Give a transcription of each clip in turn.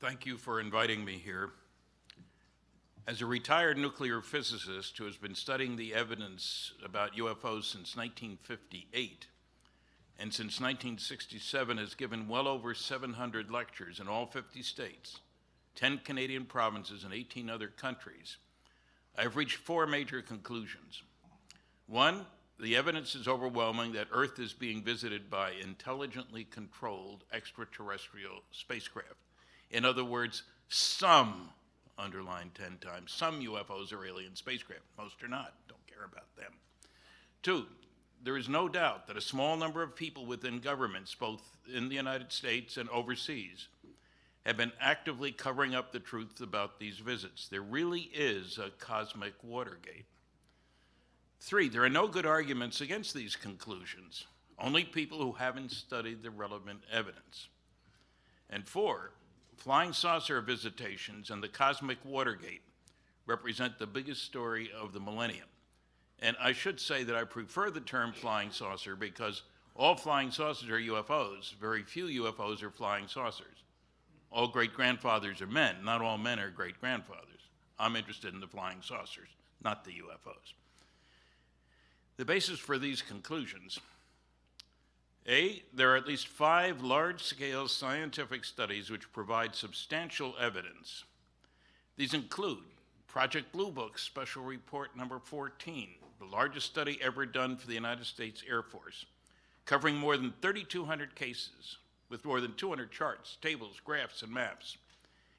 Thank you for inviting me here. As a retired nuclear physicist who has been studying the evidence about UFOs since 1958, and since 1967 has given well over 700 lectures in all 50 states, 10 Canadian provinces, and 18 other countries, I have reached four major conclusions. One, the evidence is overwhelming that Earth is being visited by intelligently controlled extraterrestrial spacecraft. In other words, some, underline 10 times, some UFOs are alien spacecraft. Most are not. Don't care about them. Two, there is no doubt that a small number of people within governments, both in the United States and overseas, have been actively covering up the truth about these visits. There really is a cosmic Watergate. Three, there are no good arguments against these conclusions, only people who haven't studied the relevant evidence. And four, flying saucer visitations and the cosmic Watergate represent the biggest story of the millennium. And I should say that I prefer the term flying saucer because all flying saucers are UFOs. Very few UFOs are flying saucers. All great-grandfathers are men. Not all men are great-grandfathers. I'm interested in the flying saucers, not the UFOs. The basis for these conclusions: A, there are at least 5 large-scale scientific studies which provide substantial evidence. These include Project Blue Book Special Report number 14, the largest study ever done for the United States Air Force, covering more than 3,200 cases with more than 200 charts, tables, graphs, and maps.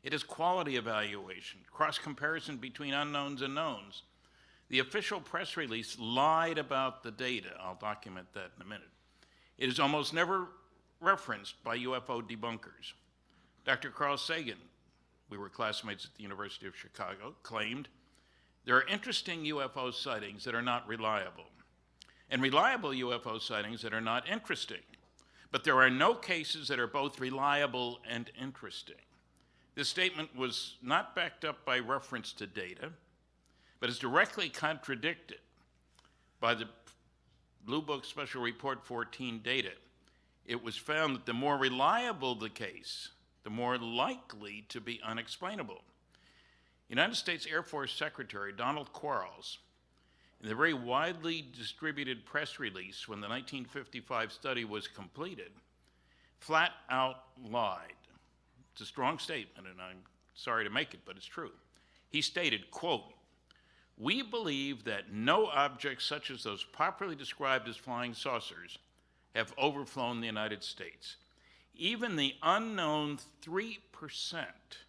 It is quality evaluation, cross-comparison between unknowns and knowns. The official press release lied about the data. I'll document that in a minute. It is almost never referenced by UFO debunkers. Dr. Carl Sagan, we were classmates at the University of Chicago, claimed there are interesting UFO sightings that are not reliable, and reliable UFO sightings that are not interesting. But there are no cases that are both reliable and interesting. This statement was not backed up by reference to data, but is directly contradicted by the Blue Book Special Report 14 data. It was found that the more reliable the case, the more likely to be unexplainable. United States Air Force Secretary Donald Quarles, in the very widely distributed press release when the 1955 study was completed, flat out lied. It's a strong statement, and I'm sorry to make it, but it's true. He stated, quote, "We believe that no objects such as those popularly described as flying saucers have overflown the United States. Even the unknown 3%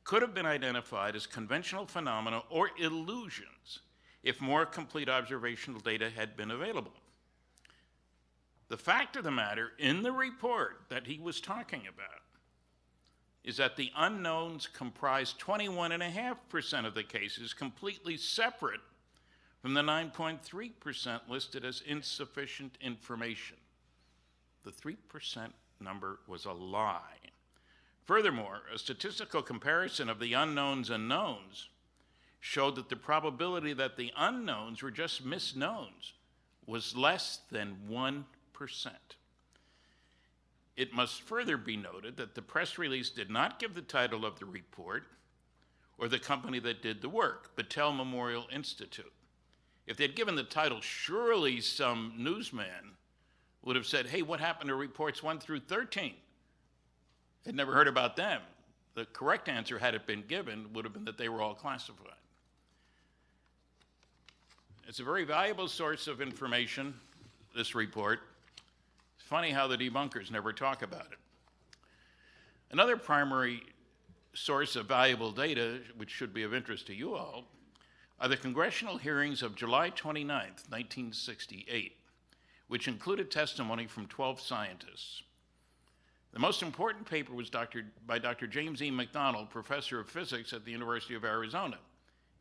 could have been identified as conventional phenomena or illusions if more complete observational data had been available." The fact of the matter in the report that he was talking about is that the unknowns comprise 21.5% of the cases, completely separate from the 9.3% listed as insufficient information. The 3% number was a lie. Furthermore, a statistical comparison of the unknowns and knowns showed that the probability that the unknowns were just misknowns was less than 1%. It must further be noted that the press release did not give the title of the report or the company that did the work, Battelle Memorial Institute. If they'd given the title, surely some newsman would have said, "Hey, what happened to reports 1 through 13? I'd never heard about them." The correct answer, had it been given, would have been that they were all classified. It's a very valuable source of information, this report. It's funny how the debunkers never talk about it. Another primary source of valuable data, which should be of interest to you all, are the congressional hearings of July 29th, 1968, which included testimony from 12 scientists. The most important paper was by Dr. James E. McDonald, professor of physics at the University of Arizona.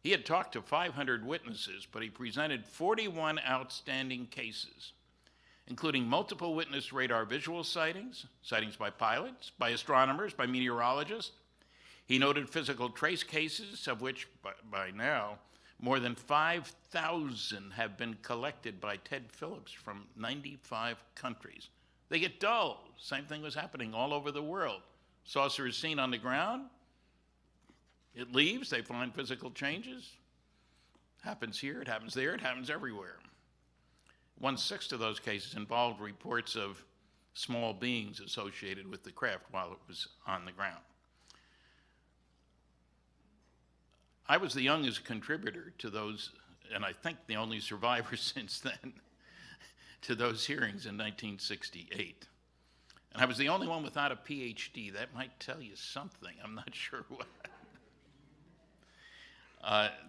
He had talked to 500 witnesses, but he presented 41 outstanding cases, including multiple witness radar visual sightings, sightings by pilots, by astronomers, by meteorologists. He noted physical trace cases, of which by now more than 5,000 have been collected by Ted Phillips from 95 countries. They get dull. Same thing was happening all over the world. Saucer is seen on the ground. It leaves, they find physical changes. Happens here, it happens there, it happens everywhere. 1/6 of those cases involved reports of small beings associated with the craft while it was on the ground. I was the youngest contributor to those, and I think the only survivor since then, to those hearings in 1968. And I was the only one without a PhD. That might tell you something, I'm not sure what.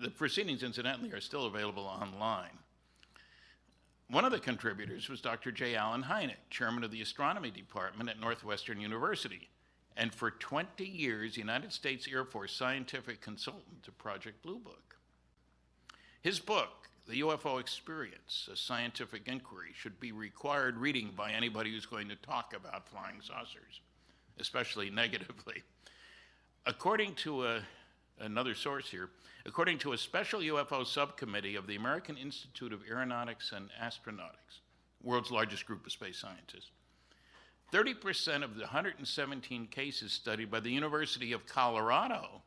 The proceedings, incidentally, are still available online. One of the contributors was Dr. J. Allen Hynek, chairman of the astronomy department at Northwestern University, and for 20 years, United States Air Force scientific consultant to Project Blue Book. His book, The UFO Experience, A Scientific Inquiry, should be required reading by anybody who's going to talk about flying saucers, especially negatively. According to another source here, according to a special UFO subcommittee of the American Institute of Aeronautics and Astronautics, world's largest group of space scientists, 30% of the 117 cases studied by the University of Colorado,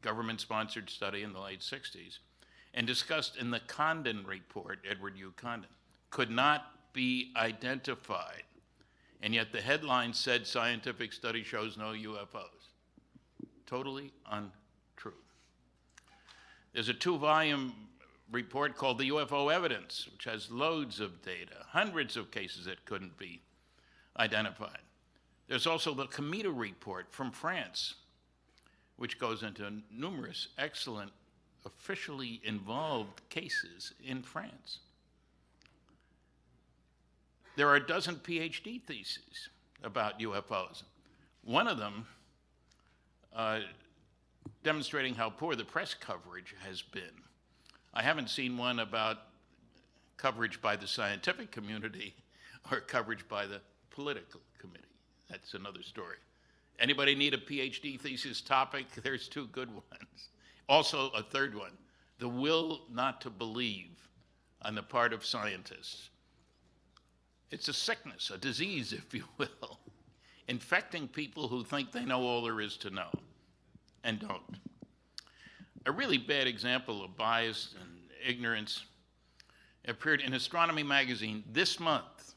government-sponsored study in the late 60s, and discussed in the Condon report, Edward U. Condon, could not be identified. And yet the headline said scientific study shows no UFOs. Totally untrue. There's a 2-volume report called The UFO Evidence, which has loads of data, hundreds of cases that couldn't be identified. There's also the Cometa report from France, which goes into numerous excellent officially involved cases in France. There are a dozen PhD theses about UFOs. One of them demonstrating how poor the press coverage has been. I haven't seen one about coverage by the scientific community or coverage by the political committee. That's another story. Anybody need a PhD thesis topic? There's 2 good ones. Also, a third one, the will not to believe on the part of scientists. It's a sickness, a disease, if you will, infecting people who think they know all there is to know and don't. A really bad example of bias and ignorance appeared in Astronomy magazine this month,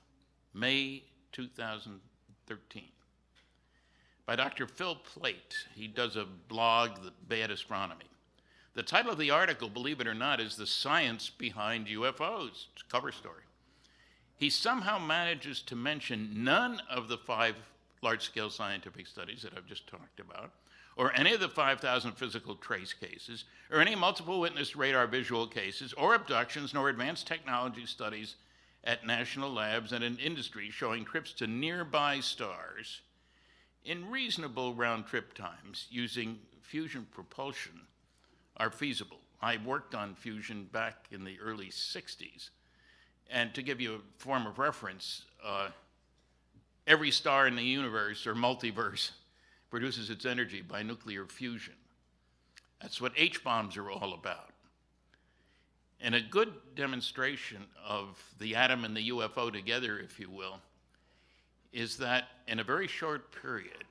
May 2013, by Dr. Phil Plait. He does a blog, The Bad Astronomy. The title of the article, believe it or not, is The Science Behind UFOs. It's a cover story. He somehow manages to mention none of the 5 large-scale scientific studies that I've just talked about, or any of the 5,000 physical trace cases, or any multiple witness radar visual cases, or abductions, nor advanced technology studies at national labs and in industry showing trips to nearby stars in reasonable round-trip times using fusion propulsion are feasible. I worked on fusion back in the early 60s. And to give you a form of reference, every star in the universe or multiverse produces its energy by nuclear fusion. That's what H-bombs are all about. And a good demonstration of the atom and the UFO together, if you will, is that in a very short period,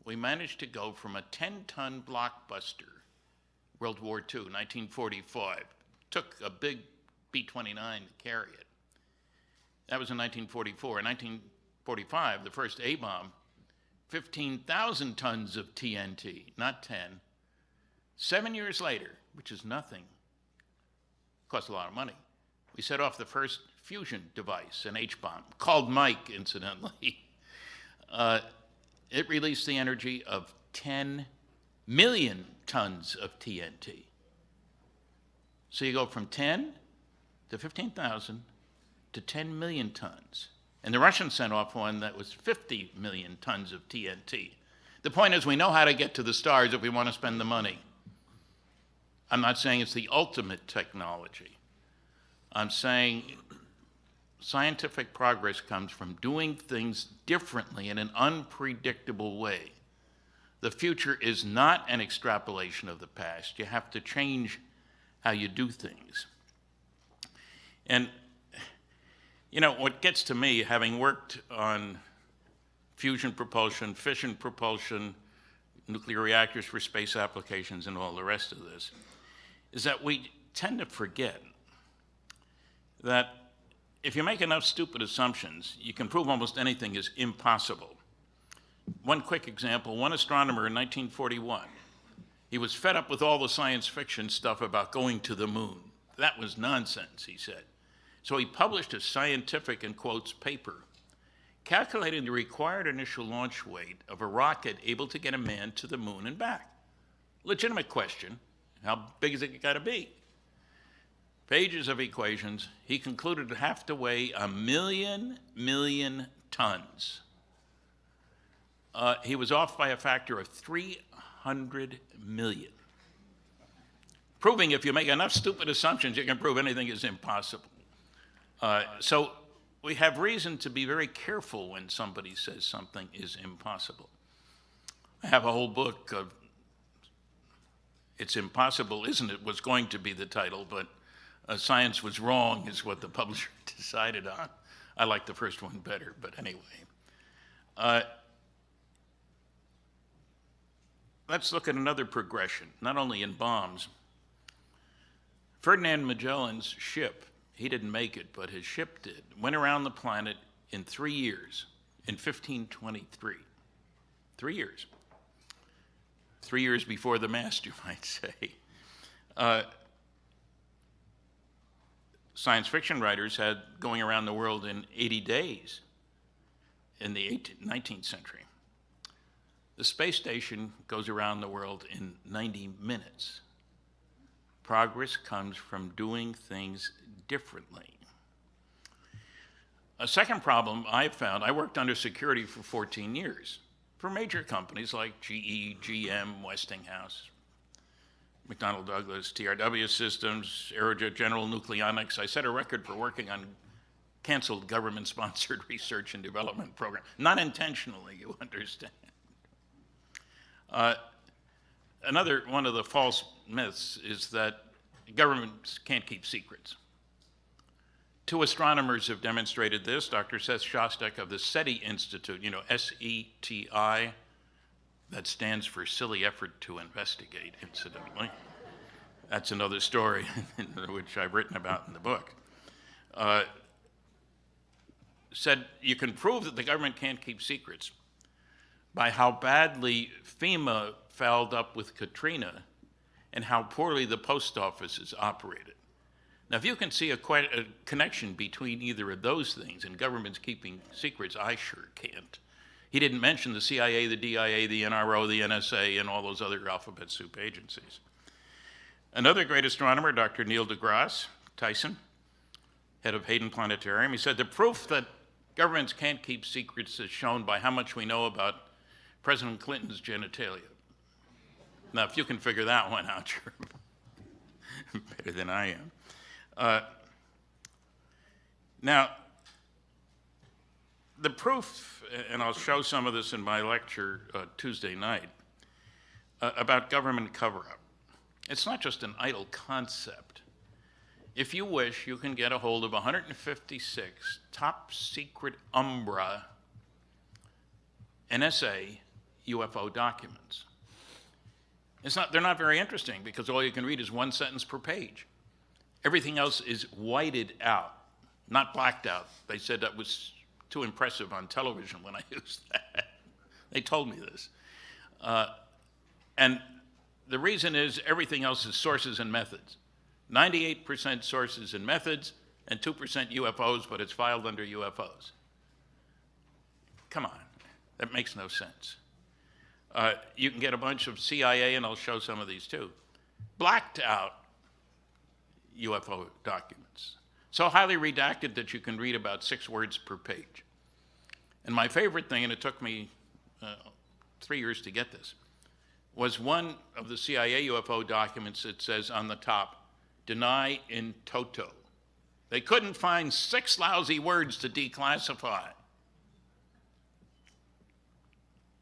we managed to go from a 10-ton blockbuster, World War II, 1945, took a big B-29 to carry it. That was in 1944. In 1945, the first A-bomb, 15,000 tons of TNT, not 10. 7 years later, which is nothing, cost a lot of money, we set off the first fusion device, an H-bomb, called Mike, incidentally. It released the energy of 10 million tons of TNT. So you go from 10 to 15,000 to 10 million tons. And the Russians sent off one that was 50 million tons of TNT. The point is, we know how to get to the stars if we want to spend the money. I'm not saying it's the ultimate technology. I'm saying scientific progress comes from doing things differently in an unpredictable way. The future is not an extrapolation of the past. You have to change how you do things. And, you know, what gets to me, having worked on fusion propulsion, fission propulsion, nuclear reactors for space applications, and all the rest of this, is that we tend to forget that if you make enough stupid assumptions, you can prove almost anything is impossible. One quick example, one astronomer in 1941, he was fed up with all the science fiction stuff about going to the moon. That was nonsense, he said. So he published a scientific, in quotes, paper calculating the required initial launch weight of a rocket able to get a man to the moon and back. Legitimate question, how big is it got to be? Pages of equations, he concluded it have to weigh 1,000,000 tons. He was off by a factor of 300 million. Proving if you make enough stupid assumptions, you can prove anything is impossible. So we have reason to be very careful when somebody says something is impossible. I have a whole book of It's Impossible, Isn't It? Was going to be the title, but Science Was Wrong is what the publisher decided on. I like the first one better, but anyway. Let's look at another progression, not only in bombs. Ferdinand Magellan's ship, he didn't make it, but his ship did, went around the planet in 3 years, in 1523. 3 years. 3 years before the mast, you might say. Science fiction writers had going around the world in 80 days in the 19th century. The space station goes around the world in 90 minutes. Progress comes from doing things differently. A second problem I found, I worked under security for 14 years for major companies like GE, GM, Westinghouse, McDonnell-Douglas, TRW Systems, Aerojet General Nucleonics. I set a record for working on canceled government-sponsored research and development program. Not intentionally, you understand. Another one of the false myths is that governments can't keep secrets. 2 astronomers have demonstrated this. Dr. Seth Shostak of the SETI Institute, you know, S-E-T-I, that stands for Silly Effort to Investigate, incidentally. That's another story which I've written about in the book. Said you can prove that the government can't keep secrets by how badly FEMA fouled up with Katrina and how poorly the post office is operated. Now, if you can see a connection between either of those things and governments keeping secrets, I sure can't. He didn't mention the CIA, the DIA, the NRO, the NSA, and all those other alphabet soup agencies. Another great astronomer, Dr. Neil deGrasse Tyson, head of Hayden Planetarium, he said the proof that governments can't keep secrets is shown by how much we know about President Clinton's genitalia. Now, if you can figure that one out, you're better than I am. Now, the proof, and I'll show some of this in my lecture Tuesday night, about government cover-up. It's not just an idle concept. If you wish, you can get a hold of 156 top secret Umbra NSA UFO documents. They're not very interesting because all you can read is one sentence per page. Everything else is whited out, not blacked out. They said that was too impressive on television when I used that. They told me this. And the reason is everything else is sources and methods. 98% sources and methods and 2% UFOs, but it's filed under UFOs. Come on, that makes no sense. You can get a bunch of CIA, and I'll show some of these too, blacked out UFO documents. So highly redacted that you can read about 6 words per page. And my favorite thing, and it took me 3 years to get this, was one of the CIA UFO documents that says on the top, deny in toto. They couldn't find 6 lousy words to declassify.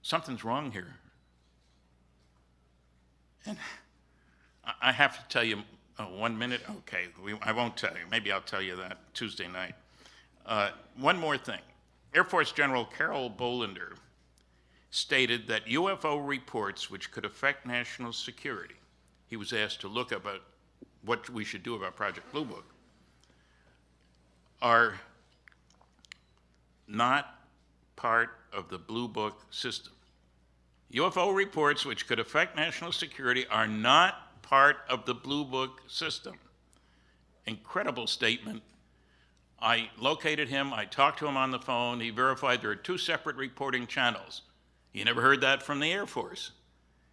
Something's wrong here. And I have to tell you, 1 minute? Okay, I won't tell you. Maybe I'll tell you that Tuesday night. One more thing. Air Force General Carol Bolender stated that UFO reports which could affect national security, he was asked to look about what we should do about Project Blue Book, are not part of the Blue Book system. UFO reports which could affect national security are not part of the Blue Book system. Incredible statement. I located him, I talked to him on the phone, he verified there are 2 separate reporting channels. He never heard that from the Air Force.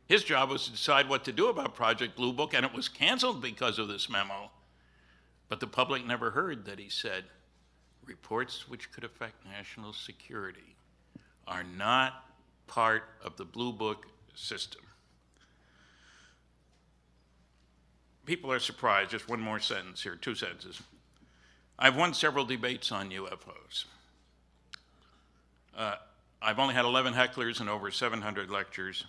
His job was to decide what to do about Project Blue Book, and it was canceled because of this memo. But the public never heard that he said, reports which could affect national security are not part of the Blue Book system. People are surprised. Just one more sentence here, 2 sentences. I've won several debates on UFOs. I've only had 11 hecklers and over 700 lectures.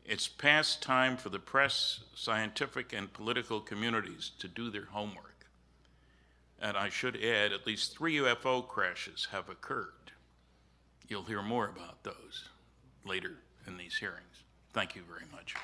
It's past time for the press, scientific, and political communities to do their homework. And I should add, at least 3 UFO crashes have occurred. You'll hear more about those later in these hearings. Thank you very much.